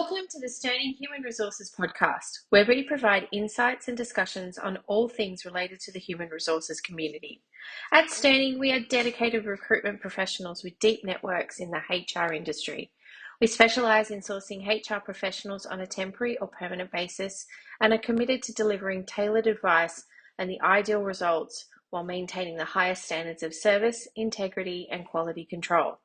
Welcome to the Sterning Human Resources podcast, where we provide insights and discussions on all things related to the human resources community. At Sterning, we are dedicated recruitment professionals with deep networks in the HR industry. We specialise in sourcing HR professionals on a temporary or permanent basis and are committed to delivering tailored advice and the ideal results while maintaining the highest standards of service, integrity, and quality control.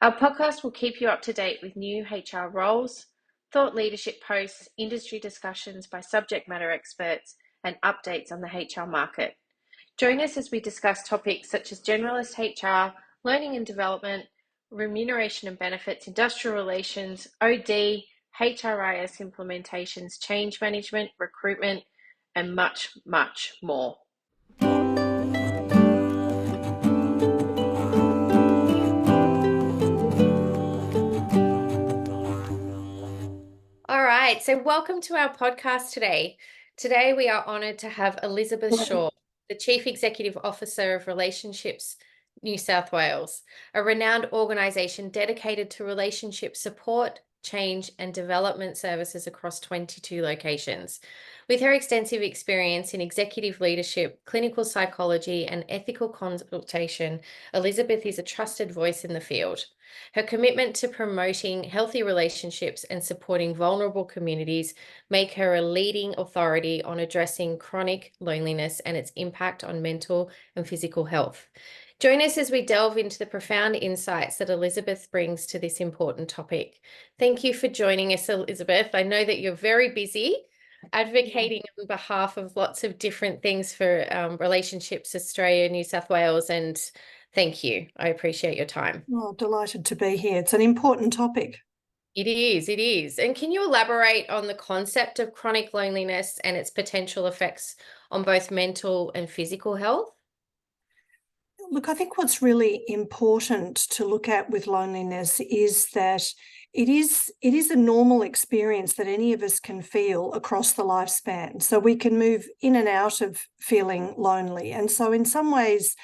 Our podcast will keep you up to date with new HR roles, thought leadership posts, industry discussions by subject matter experts, and updates on the HR market. Join us as we discuss topics such as generalist HR, learning and development, remuneration and benefits, industrial relations, OD, HRIS implementations, change management, recruitment, and much, much more. All right, so welcome to our podcast today. Today we are honoured to have Elisabeth Shaw, the Chief Executive Officer of Relationships New South Wales, a renowned organisation dedicated to relationship support, change and development services across 22 locations. With her extensive experience in executive leadership, clinical psychology and ethical consultation, Elisabeth is a trusted voice in the field. Her commitment to promoting healthy relationships and supporting vulnerable communities make her a leading authority on addressing chronic loneliness and its impact on mental and physical health. Join us as we delve into the profound insights that Elisabeth brings to this important topic. Thank you for joining us, Elisabeth. I know that you're very busy advocating on behalf of lots of different things for Relationships Australia, New South Wales, and thank you. I appreciate your time. Oh, delighted to be here. It's an important topic. It is. And can you elaborate on the concept of chronic loneliness and its potential effects on both mental and physical health? Look, I think what's really important to look at with loneliness is that it is a normal experience that any of us can feel across the lifespan. So we can move in and out of feeling lonely. And so in some ways,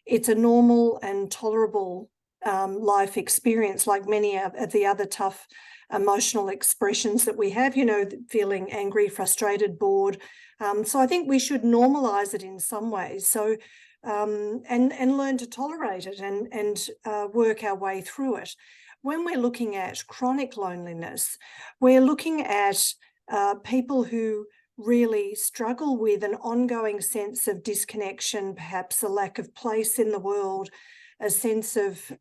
it's a normal and tolerable life experience, like many of the other tough emotional expressions that we have, feeling angry, frustrated, bored. So I think we should normalize it in some ways. So and learn to tolerate it and work our way through it. When we're looking at chronic loneliness, we're looking at people who really struggle with an ongoing sense of disconnection, perhaps a lack of place in the world, a sense of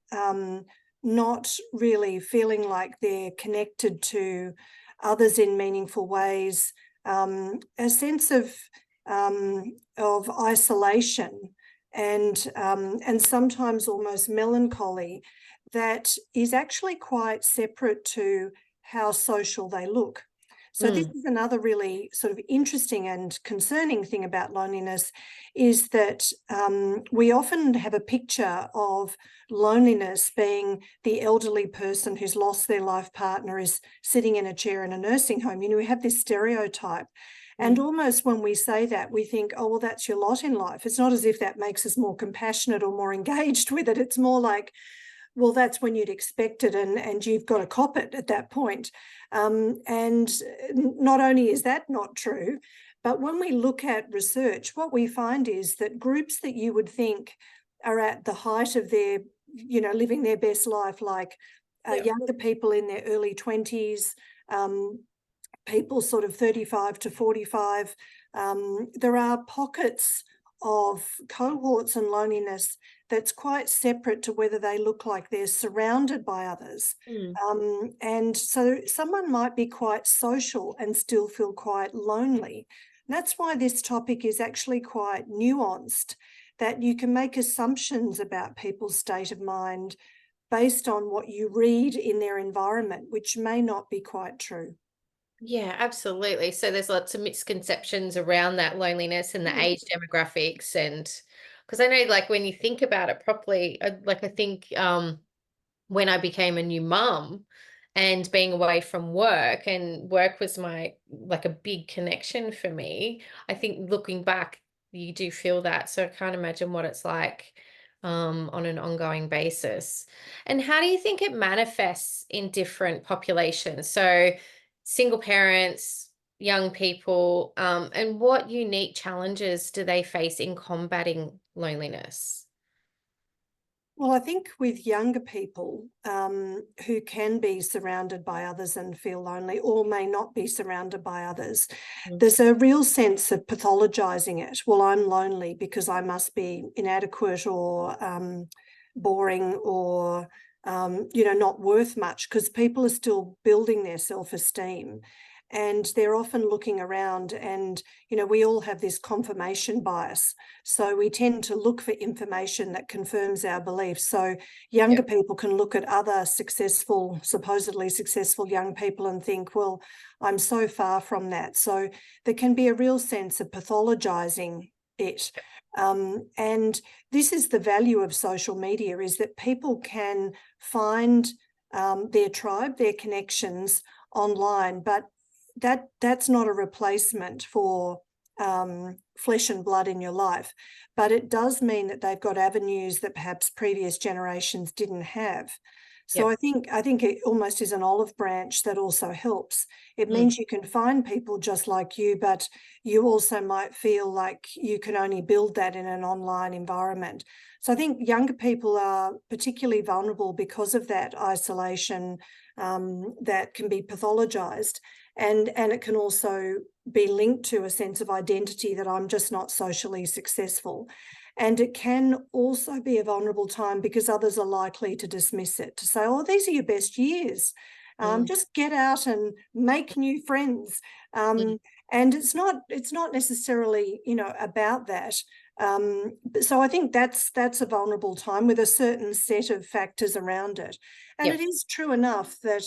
not really feeling like they're connected to others in meaningful ways, a sense of isolation and sometimes almost melancholy that is actually quite separate to how social they look. So this is another really sort of interesting and concerning thing about loneliness, is that we often have a picture of loneliness being the elderly person who's lost their life partner is sitting in a chair in a nursing home. We have this stereotype. And almost when we say that, we think, oh, well, that's your lot in life. It's not as if that makes us more compassionate or more engaged with it. It's more like, well, that's when you'd expect it and you've got to cop it at that point. And not only is that not true, but when we look at research, what we find is that groups that you would think are at the height of their, living their best life, like younger people in their early 20s, people sort of 35 to 45, there are pockets of cohorts and loneliness that's quite separate to whether they look like they're surrounded by others. And so someone might be quite social and still feel quite lonely. And that's why this topic is actually quite nuanced, that you can make assumptions about people's state of mind based on what you read in their environment, which may not be quite true. Yeah, absolutely. So there's lots of misconceptions around that loneliness and the age demographics. And because I know, like, when you think about it properly, I think when I became a new mum and being away from work, and work was a big connection for me, I think looking back, you do feel that. So I can't imagine what it's like on an ongoing basis. And how do you think it manifests in different populations? So single parents, young people, and what unique challenges do they face in combating loneliness? Well, I think with younger people who can be surrounded by others and feel lonely, or may not be surrounded by others, there's a real sense of pathologizing it. Well, I'm lonely because I must be inadequate or boring or not worth much, because people are still building their self-esteem. And they're often looking around, and we all have this confirmation bias. So we tend to look for information that confirms our beliefs. So younger people can look at other supposedly successful young people and think, well, I'm so far from that. So there can be a real sense of pathologizing it. And this is the value of social media, is that people can find their tribe, their connections online, but that's not a replacement for flesh and blood in your life, but it does mean that they've got avenues that perhaps previous generations didn't have. So I think it almost is an olive branch that also helps. It means you can find people just like you, but you also might feel like you can only build that in an online environment. So I think younger people are particularly vulnerable because of that isolation that can be pathologized. And it can also be linked to a sense of identity that I'm just not socially successful. And it can also be a vulnerable time because others are likely to dismiss it, to say, oh, these are your best years. Just get out and make new friends. And it's not necessarily, about that. So I think that's a vulnerable time with a certain set of factors around it. And it is true enough that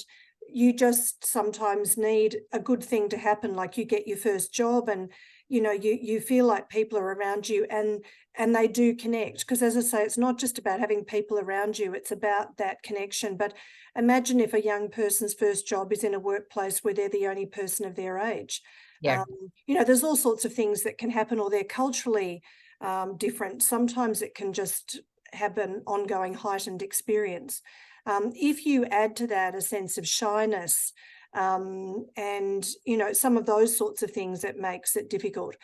you just sometimes need a good thing to happen, like you get your first job and you feel like people are around you and they do connect, because as I say, it's not just about having people around you, it's about that connection. But imagine if a young person's first job is in a workplace where they're the only person of their age. There's all sorts of things that can happen, or they're culturally different. Sometimes it can just have an ongoing heightened experience. If you add to that a sense of shyness and, some of those sorts of things, that makes it difficult.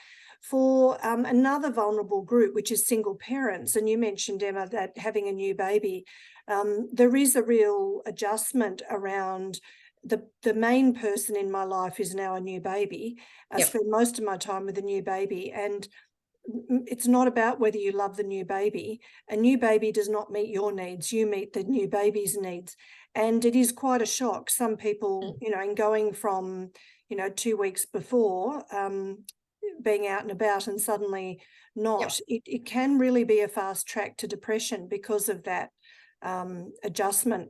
For another vulnerable group, which is single parents, and you mentioned, Emma, that having a new baby, there is a real adjustment around the main person in my life is now a new baby. I spend most of my time with a new baby, and it's not about whether you love the new baby. A new baby does not meet your needs. You meet the new baby's needs. And it is quite a shock. Some people, in going from, 2 weeks before being out and about and suddenly not, it can really be a fast track to depression because of that adjustment.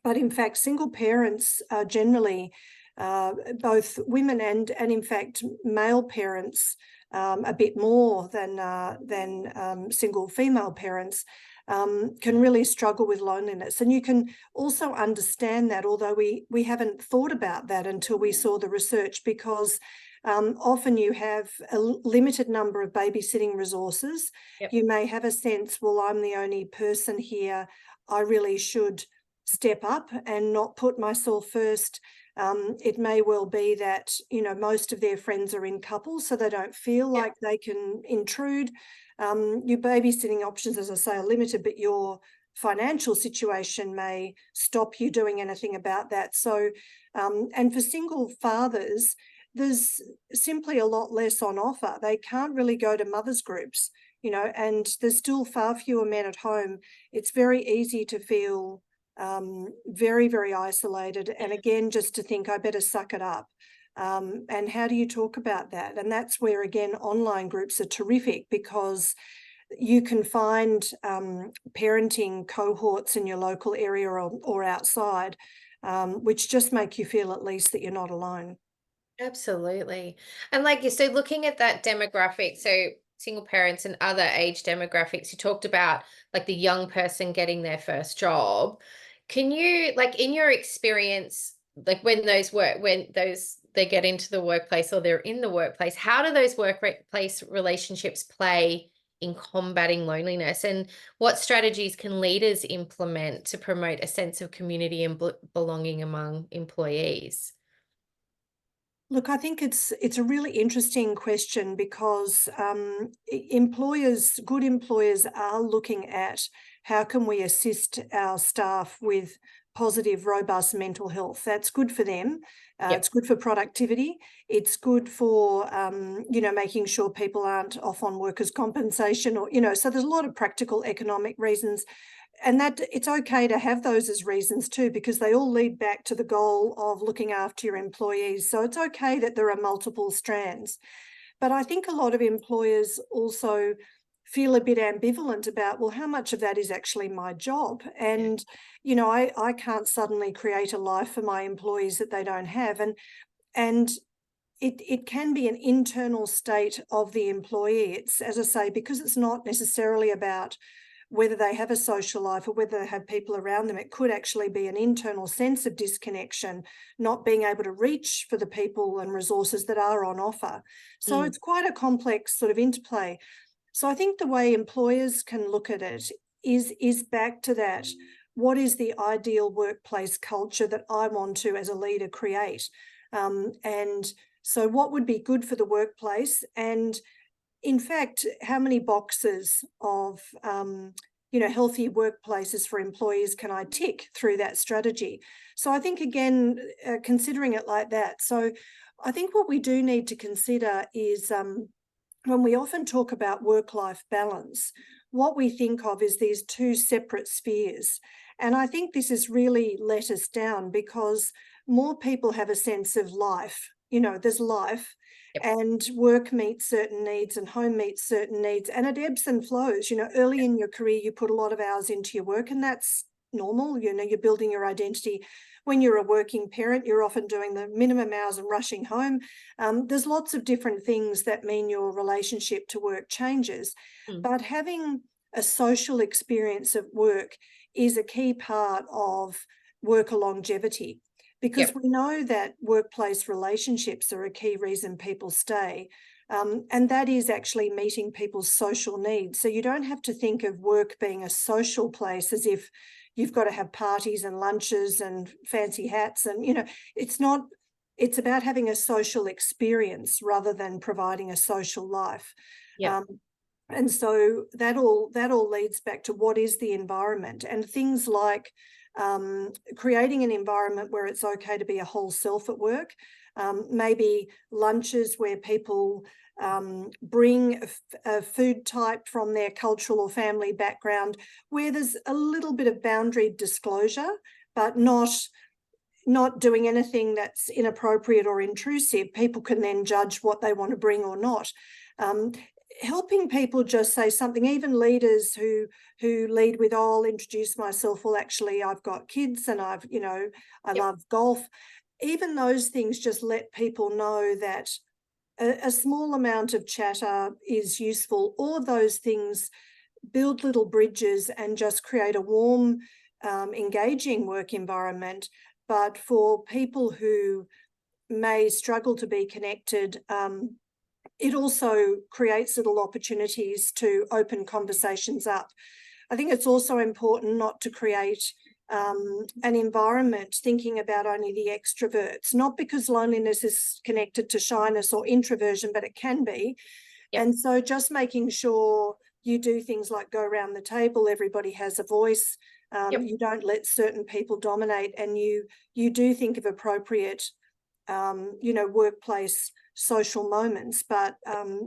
But in fact, single parents are generally, both women and in fact male parents, a bit more than single female parents, can really struggle with loneliness. And you can also understand that, although we haven't thought about that until we saw the research, because often you have a limited number of babysitting resources. You may have a sense, well, I'm the only person here, I really should step up and not put myself first. It may well be that, most of their friends are in couples, so they don't feel like they can intrude. Your babysitting options, as I say, are limited, but your financial situation may stop you doing anything about that. So, and for single fathers, there's simply a lot less on offer. They can't really go to mothers' groups, and there's still far fewer men at home. It's very easy to feel very, very isolated. And again, just to think, I better suck it up. And how do you talk about that? And that's where, again, online groups are terrific, because you can find parenting cohorts in your local area or outside, which just make you feel at least that you're not alone. Absolutely. And like you, so looking at that demographic, so single parents and other age demographics, you talked about like the young person getting their first job. Can you, like in your experience, like when they get into the workplace or they're in the workplace, how do those workplace relationships play in combating loneliness? And what strategies can leaders implement to promote a sense of community and belonging among employees? Look, I think it's a really interesting question because good employers are looking at how can we assist our staff with positive, robust mental health. That's good for them. It's good for productivity. It's good for, making sure people aren't off on workers' compensation or, so there's a lot of practical economic reasons. And that it's okay to have those as reasons too, because they all lead back to the goal of looking after your employees. So it's okay that there are multiple strands. But I think a lot of employers also feel a bit ambivalent about, well, how much of that is actually my job? And, I can't suddenly create a life for my employees that they don't have. And it can be an internal state of the employee. It's, as I say, because it's not necessarily about whether they have a social life or whether they have people around them, it could actually be an internal sense of disconnection, not being able to reach for the people and resources that are on offer. So it's quite a complex sort of interplay. So I think the way employers can look at it is back to that. What is the ideal workplace culture that I want to, as a leader, create? And so what would be good for the workplace? And in fact, how many boxes of healthy workplaces for employees can I tick through that strategy? So I think, again, considering it like that. So I think what we do need to consider is when we often talk about work-life balance, what we think of is these two separate spheres. And I think this has really let us down because more people have a sense of life. There's life. Yep. And work meets certain needs and home meets certain needs, and it ebbs and flows. Early in your career, you put a lot of hours into your work, and that's normal. You're building your identity. When you're a working parent, you're often doing the minimum hours and rushing home. There's lots of different things that mean your relationship to work changes. But having a social experience at work is a key part of worker longevity. Because we know that workplace relationships are a key reason people stay. And that is actually meeting people's social needs. So you don't have to think of work being a social place as if you've got to have parties and lunches and fancy hats. And, it's not, it's about having a social experience rather than providing a social life. And so that all leads back to what is the environment, and things like creating an environment where it's okay to be a whole self at work, maybe lunches where people bring a food type from their cultural or family background, where there's a little bit of boundary disclosure, but not doing anything that's inappropriate or intrusive. People can then judge what they want to bring or not. Helping people just say something, even leaders who lead with, oh, I'll introduce myself. Well, actually, I've got kids and I love golf. Even those things just let people know that a small amount of chatter is useful. All of those things build little bridges and just create a warm, engaging work environment. But for people who may struggle to be connected, it also creates little opportunities to open conversations up. I think it's also important not to create an environment thinking about only the extroverts, not because loneliness is connected to shyness or introversion, but it can be. And so just making sure you do things like go around the table, everybody has a voice, you don't let certain people dominate, and you do think of appropriate workplace social moments, but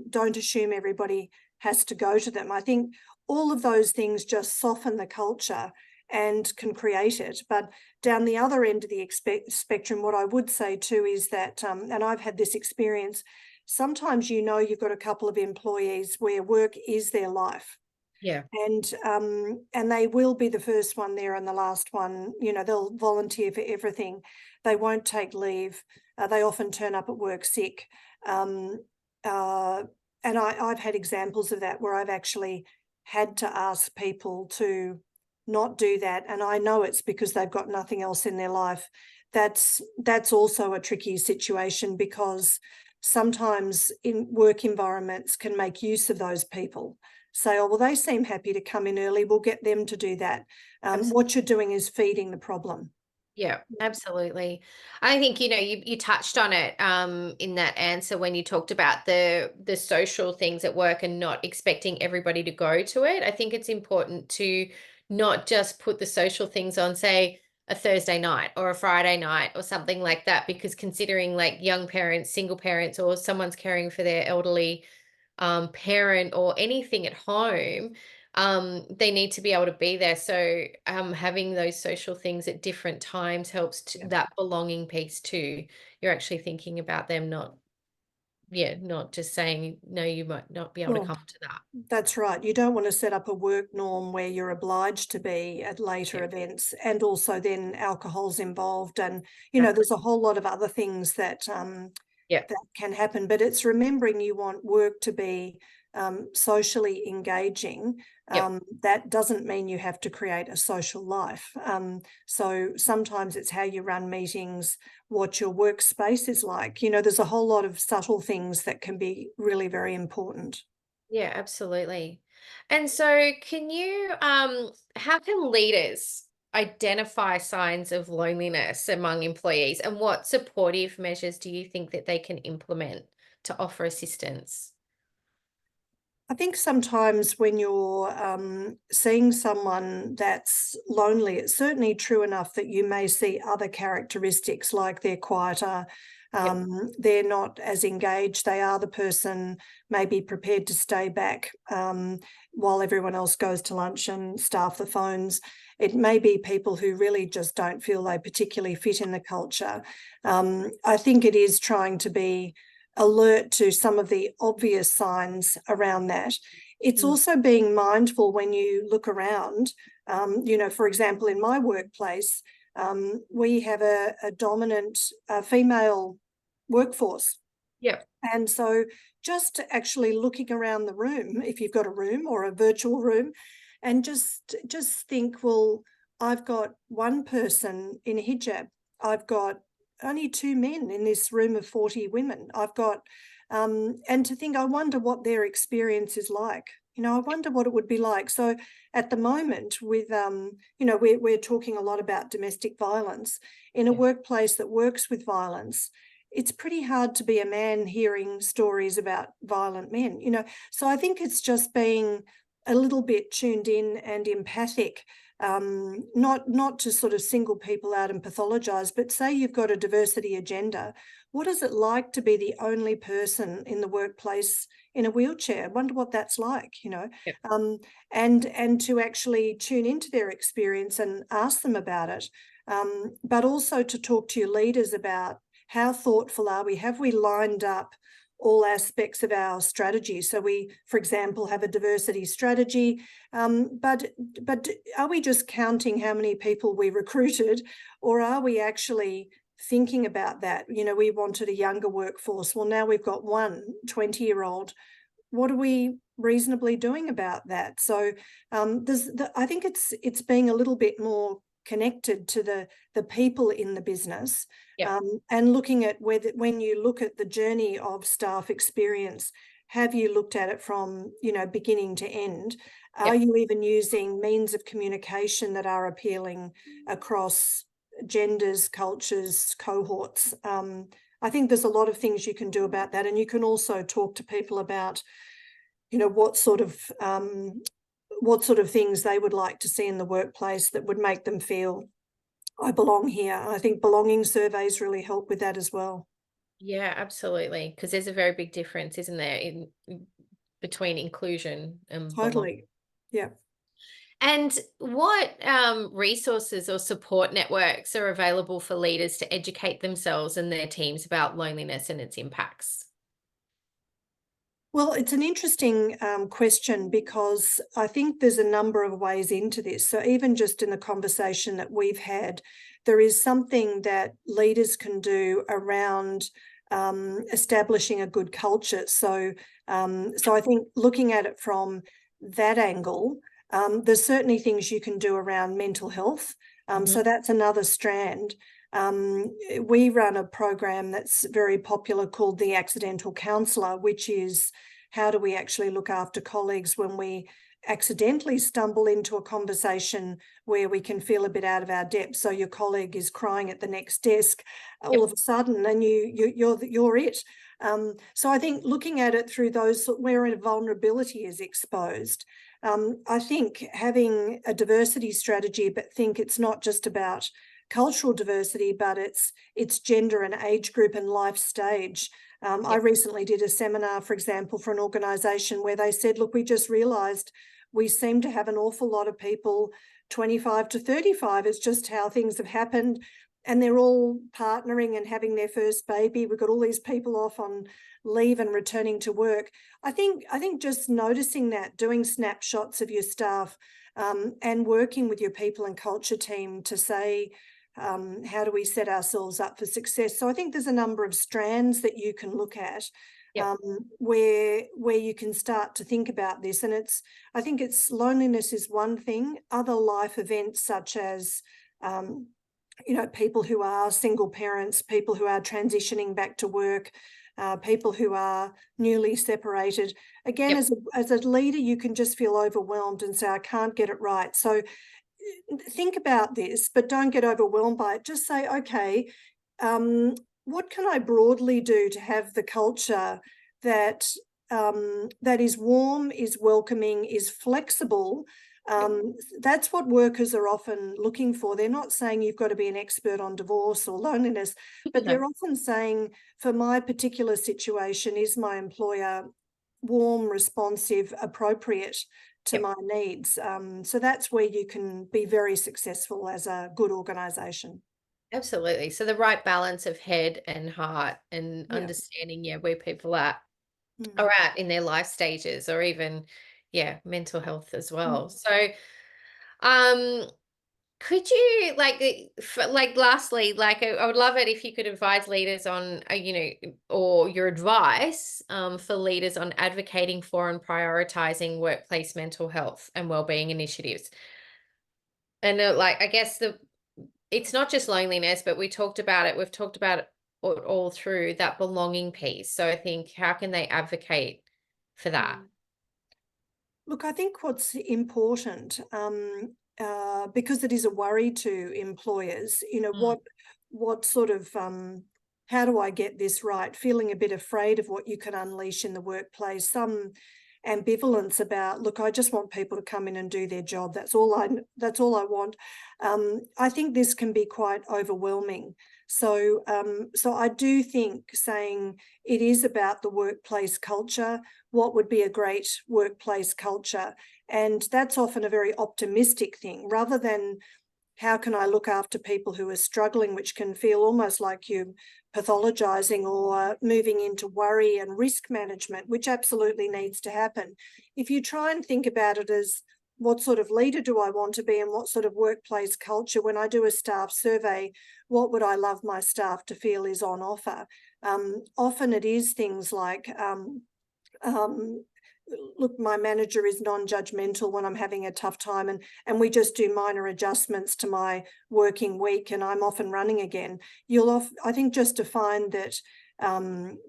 don't assume everybody has to go to them. I think all of those things just soften the culture and can create it. But down the other end of the spectrum, what I would say too is that, and I've had this experience, sometimes you've got a couple of employees where work is their life. And they will be the first one there and the last one. They'll volunteer for everything. They won't take leave. They often turn up at work sick. And I've had examples of that where I've actually had to ask people to not do that. And I know it's because they've got nothing else in their life. That's also a tricky situation, because sometimes in work environments can make use of those people. Say, oh, well, they seem happy to come in early, we'll get them to do that. What you're doing is feeding the problem. Yeah, absolutely. I think, you touched on it in that answer when you talked about the social things at work and not expecting everybody to go to it. I think it's important to not just put the social things on, say, a Thursday night or a Friday night or something like that, because considering like young parents, single parents, or someone's caring for their elderly parent or anything at home, they need to be able to be there. So having those social things at different times helps to Yeah. that belonging piece too. You're actually thinking about them, not just saying, no, you might not be able to Well, come to that. that's right. You don't want to set up a work norm where you're obliged to be at Yeah, later events, and also then alcohol's involved, and exactly. there's a whole lot of other things that Yeah, that can happen. But it's remembering you want work to be socially engaging. yeah, That doesn't mean you have to create a social life. So sometimes it's how you run meetings, what your workspace is like. There's a whole lot of subtle things that can be really very important. yeah, absolutely. And so how can leaders identify signs of loneliness among employees, and what supportive measures do you think that they can implement to offer assistance? I think sometimes when you're seeing someone that's lonely, it's certainly true enough that you may see other characteristics, like they're quieter, Yep, they're not as engaged, they are the person maybe prepared to stay back while everyone else goes to lunch and staff the phones. It may be people who really just don't feel they particularly fit in the culture. I think it is trying to be alert to some of the obvious signs around that. It's mm, also being mindful when you look around. For example, in my workplace, we have a dominant female workforce. yep, And so just actually looking around the room, if you've got a room or a virtual room, and just think, well, I've got one person in a hijab. I've got only two men in this room of 40 women. I've got, and to think, I wonder what their experience is like. I wonder what it would be like. So at the moment, with, we're talking a lot about domestic violence. In a yeah, workplace that works with violence, it's pretty hard to be a man hearing stories about violent men. So I think it's just being a little bit tuned in and empathic, not to sort of single people out and pathologize, but say you've got a diversity agenda. What is it like to be the only person in the workplace in a wheelchair? I wonder what that's like. yeah, um, and to actually tune into their experience and ask them about it, but also to talk to your leaders about how thoughtful are we? Have we lined up all aspects of our strategy? So we, for example, have a diversity strategy, but are we just counting how many people we recruited, or are we actually thinking about that? We wanted a younger workforce. Well, now we've got one 20-year-old. What are we reasonably doing about that? So I think it's being a little bit more connected to the people in the business, yeah, and looking at whether, when you look at the journey of staff experience, have you looked at it from beginning to end? Are yeah. you even using means of communication that are appealing across genders, cultures, cohorts? I think there's a lot of things you can do about that, and you can also talk to people about what sort of things they would like to see in the workplace that would make them feel, I belong here. I think belonging surveys really help with that as well. Yeah, absolutely. Because there's a very big difference, isn't there, between inclusion and belonging. Totally. Yeah. And what resources or support networks are available for leaders to educate themselves and their teams about loneliness and its impacts? Well, it's an interesting question, because I think there's a number of ways into this. So even just in the conversation that we've had, there is something that leaders can do around establishing a good culture. So I think looking at it from that angle, there's certainly things you can do around mental health. Mhm. So that's another strand. We run a program that's very popular called the Accidental Counsellor, which is, how do we actually look after colleagues when we accidentally stumble into a conversation where we can feel a bit out of our depth. So your colleague is crying at the next desk all of a sudden, and you're it. So I think looking at it through those where a vulnerability is exposed, I think having a diversity strategy, but think it's not just about cultural diversity, but it's gender and age group and life stage. I recently did a seminar, for example, for an organisation where they said, look, we just realised we seem to have an awful lot of people 25 to 35. It's just how things have happened. And they're all partnering and having their first baby. We've got all these people off on leave and returning to work. I think just noticing that, doing snapshots of your staff, and working with your people and culture team to say, how do we set ourselves up for success? So I think there's a number of strands that you can look at, where you can start to think about this. And I think loneliness is one thing. Other life events such as people who are single parents, people who are transitioning back to work, people who are newly separated. Again, as a leader, you can just feel overwhelmed and say, I can't get it right. So think about this, but don't get overwhelmed by it. Just say, okay, what can I broadly do to have the culture that is warm, is welcoming, is flexible? That's what workers are often looking for. They're not saying you've got to be an expert on divorce or loneliness, but they're often saying, for my particular situation, is my employer warm, responsive, appropriate to my needs? So that's where you can be very successful as a good organisation. Absolutely. So the right balance of head and heart and understanding, where people are at in their life stages, or even, mental health as well. So, could you lastly, I would love it if you could advise leaders on, or your advice for leaders on advocating for and prioritizing workplace mental health and wellbeing initiatives. And I guess it's not just loneliness, but we've talked about it all through that belonging piece. So I think, how can they advocate for that? Look, I think what's important, because it is a worry to employers, what sort of, how do I get this right? Feeling a bit afraid of what you can unleash in the workplace, some ambivalence about, look, I just want people to come in and do their job. That's all I want. I think this can be quite overwhelming. So I do think saying it is about the workplace culture. What would be a great workplace culture? And that's often a very optimistic thing, rather than how can I look after people who are struggling, which can feel almost like you're pathologizing or moving into worry and risk management, which absolutely needs to happen. If you try and think about it as, what sort of leader do I want to be, and what sort of workplace culture? When I do a staff survey, what would I love my staff to feel is on offer? Often it is things like, look, my manager is non-judgmental when I'm having a tough time, and we just do minor adjustments to my working week, and I'm off and running again. I think just to find that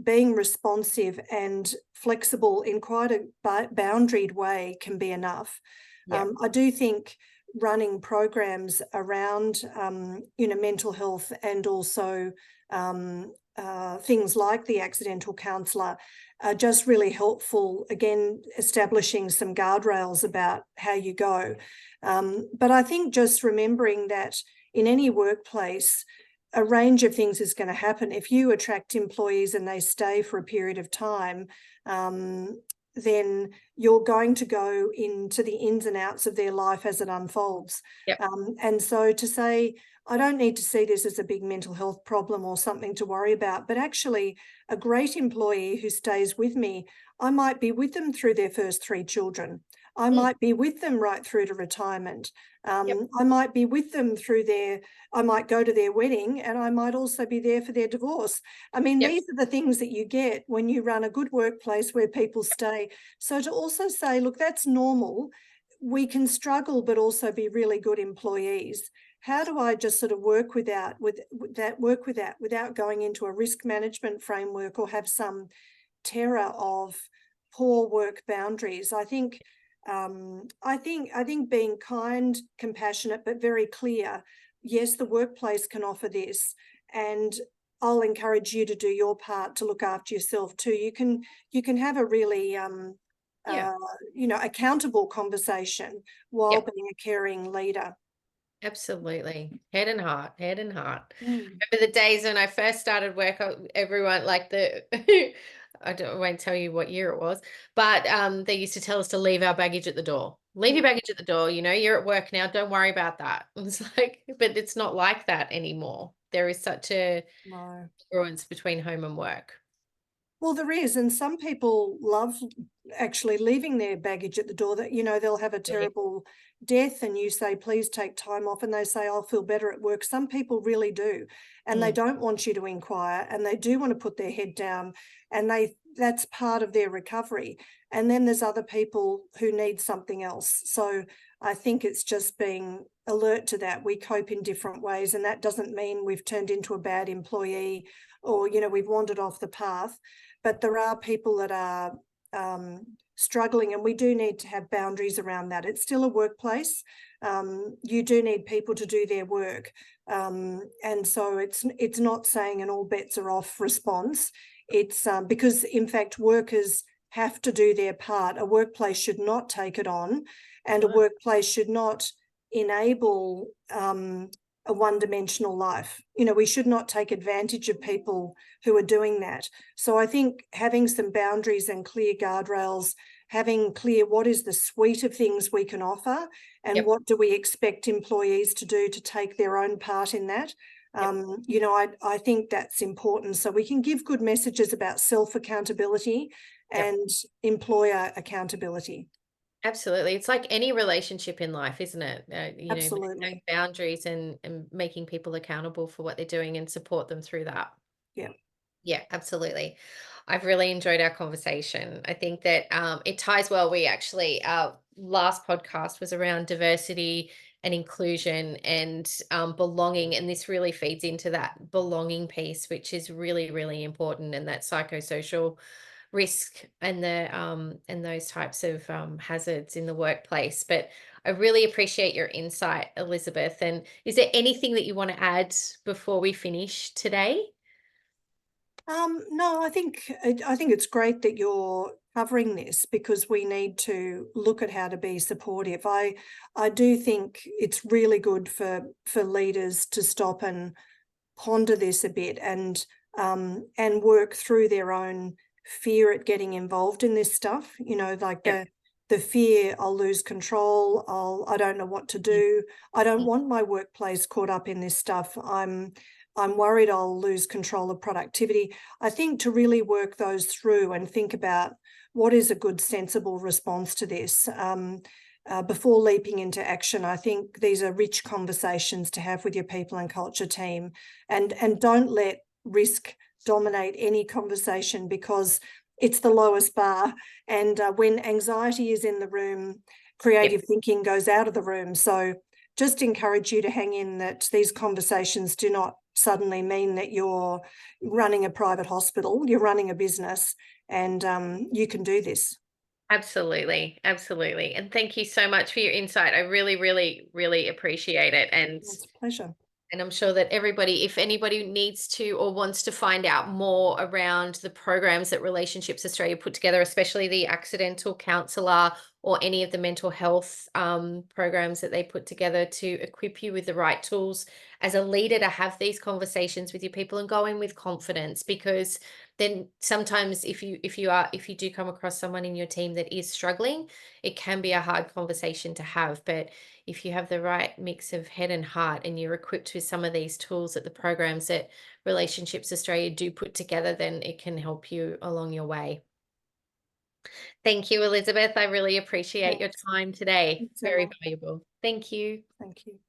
being responsive and flexible in quite a boundaried way can be enough. I do think running programs around mental health, and also things like the accidental counsellor, are just really helpful, again, establishing some guardrails about how you go. But I think just remembering that in any workplace, a range of things is going to happen. If you attract employees and they stay for a period of time, then you're going to go into the ins and outs of their life as it unfolds. And so to say, I don't need to see this as a big mental health problem or something to worry about, but actually a great employee who stays with me, I might be with them through their first 3 children. I might be with them right through to retirement. I might be with them through I might go to their wedding, and I might also be there for their divorce. I mean, these are the things that you get when you run a good workplace where people stay. So to also say, look, that's normal. We can struggle, but also be really good employees. How do I just sort of work without going into a risk management framework or have some terror of poor work boundaries? I think I think being kind, compassionate, but very clear. Yes, the workplace can offer this, and I'll encourage you to do your part to look after yourself too. You can have a really Yeah. accountable conversation while Yep. being a caring leader. Absolutely. Head and heart, head and heart. Mm. Remember the days when I first started work, everyone like I won't tell you what year it was, but they used to tell us to leave our baggage at the door. Leave your baggage at the door, you're at work now, don't worry about that. It's like, but it's not like that anymore. There is such a No. difference between home and work. Well, there is, and some people love actually leaving their baggage at the door. That they'll have a Really. terrible death, and you say, "Please take time off," and they say, "I'll feel better at work." Some people really do, and they Mm. don't want you to inquire, and they do want to put their head down, and that's part of their recovery. And then there's other people who need something else. So I think it's just being alert to that. We cope in different ways, and that doesn't mean we've turned into a bad employee or we've wandered off the path. But there are people that are struggling, and we do need to have boundaries around that. It's still a workplace. You do need people to do their work, and so it's not saying an all bets are off response. It's because in fact workers have to do their part. A workplace should not take it on, and a No. workplace should not enable a one-dimensional life. We should not take advantage of people who are doing that. So I think having some boundaries and clear guardrails, having clear what is the suite of things we can offer and Yep. what do we expect employees to do to take their own part in that. Yep. I think that's important. So we can give good messages about self-accountability Yep. and employer accountability. Absolutely. It's like any relationship in life, isn't it? Make those Absolutely. boundaries and making people accountable for what they're doing and support them through that. Yeah. Yeah, absolutely. I've really enjoyed our conversation. I think that it ties well. Our last podcast was around diversity and inclusion and belonging. And this really feeds into that belonging piece, which is really, really important. And that psychosocial risk and those types of hazards in the workplace. But I really appreciate your insight, Elizabeth. And is there anything that you want to add before we finish today? No, I think it's great that you're covering this because we need to look at how to be supportive. I do think it's really good for leaders to stop and ponder this a bit and work through their own fear at getting involved in this stuff. Like Yep. the fear I'll lose control, I don't know what to do. I don't Mhm. want my workplace caught up in this stuff. I'm worried I'll lose control of productivity. I think to really work those through and think about what is a good, sensible response to this. Before leaping into action, I think these are rich conversations to have with your people and culture team, and don't let risk dominate any conversation because it's the lowest bar. And when anxiety is in the room, Yep. creative thinking goes out of the room. So just encourage you to hang in, that these conversations do not suddenly mean that you're running a private hospital. You're running a business, and you can do this. Absolutely. Absolutely. And thank you so much for your insight. I really, really, really appreciate it. It's a pleasure. And I'm sure that everybody, if anybody needs to or wants to find out more around the programs that Relationships Australia put together, especially the accidental counsellor or any of the mental health programs that they put together to equip you with the right tools as a leader to have these conversations with your people and go in with confidence, because then sometimes if you do come across someone in your team that is struggling, it can be a hard conversation to have. But if you have the right mix of head and heart and you're equipped with some of these tools that the programs that Relationships Australia do put together, then it can help you along your way. Thank you, Elizabeth. I really appreciate your Thanks. time today. Thanks, Very Emma. valuable. Thank you. Thank you.